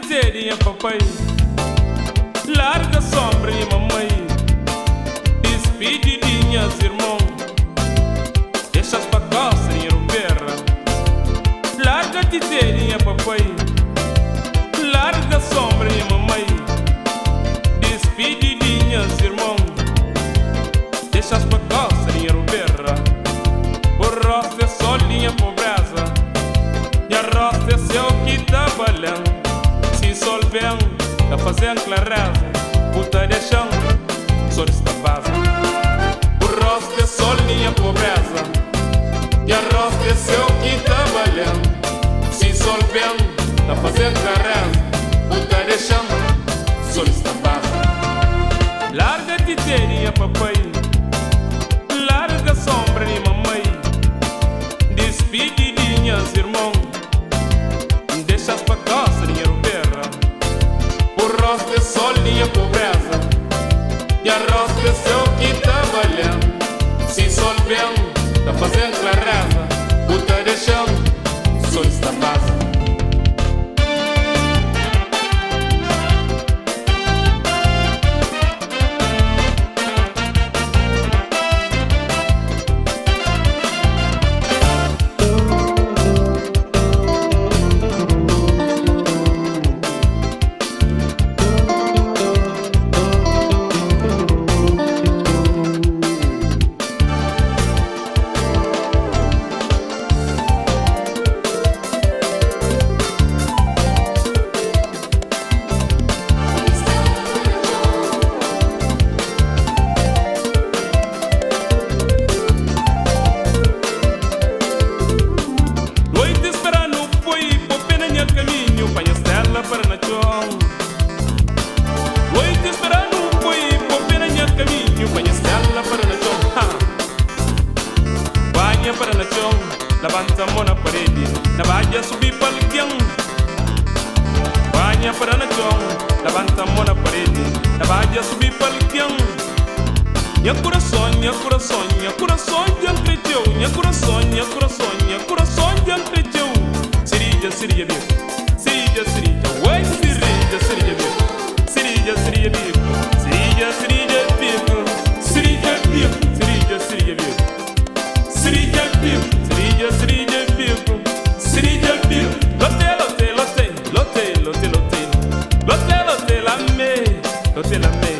titerinha papai, larga a sombra e mamãe, despedidinhas irmão, deixas pra coça e rumbeira. Larga a titerinha papai, larga a sombra e mamãe, despedidinhas irmão, deixas pra coça e rumbeira. O rosto é solinha pobreza, e a rosto é seu que trabalhando. Se sol vem, tá fazendo clareza, puta de chão, sol está base. O rosto é solinha pobreza, e a rosto é seu que trabalhando. Se sol vem, tá fazendo clareza, puta de chão, sol está base. Larga a titerinha papai, larga a sombra de mamãe, despedidinhas irmão, deixas pra coça dinheiro perra. O rosto é solinha pobreza, e a rosto é seu que trabalhando. Se sol vem, tá fazendo clareza, puta de chão, sol está base. Levanta a mão na parede, na bahia subir para o chão. Banha para na chão, levanta a mão na parede, na bahia subir para o chão. Minha coração, minha coração, minha coração de entreteu, minha coração, minha coração, minha coração de entreteu. Seria, seria bico, seria, seria, ué, seria, seria bico, seria, seria bico, seria, seria bico, seria bico, seria, seria bico, seria bico. Seria, seria bico, seria bico. Lote, lote, lote, lote, lote, lote, lote, lote, la me, lote, la me,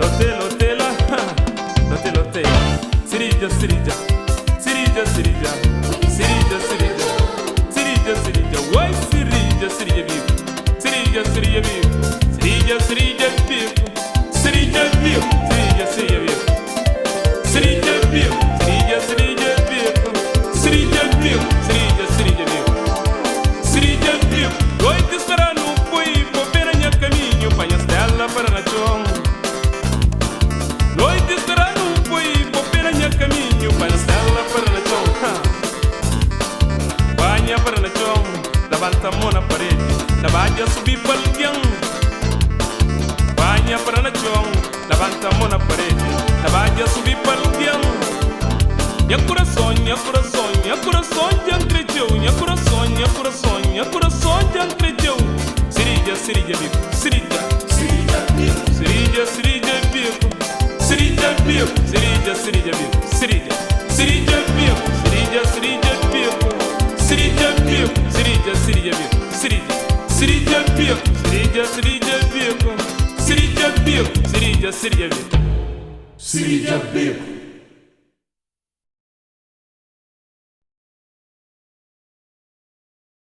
lote, lote, la, lote, lote. Seria, seria, seria, seria, seria, seria, seria, seria, uai, seria, seria bico, seria, seria bico, seria, seria bico, seria bico, seria, seria bico, seria bico, seria, seria bico. Seria bico, seria, seria bico, seria bico. Noite esperando fui, vou ver a minha caminho, banha estela para na chão. Noite esperando fui, vou ver a minha caminho, banha estela para na chão. Banha para na chão, levanta a mão na parede, na bahia subir para o chão. Banha para na chão, levanta a mão na parede, na bahia subir para o chão. Minha coração, minha coração, minha coração de entreteu, minha coração, minha coração, minha coração de entreteu. Seria, seria bico, seria, seria bico, seria, seria bico, seria bico, seria, seria bico, seria, seria bico, seria, seria bico, seria bico, seria, seria bico, seria, seria bico, seria, seria bico, seria bico, seria, seria bico, seria bico.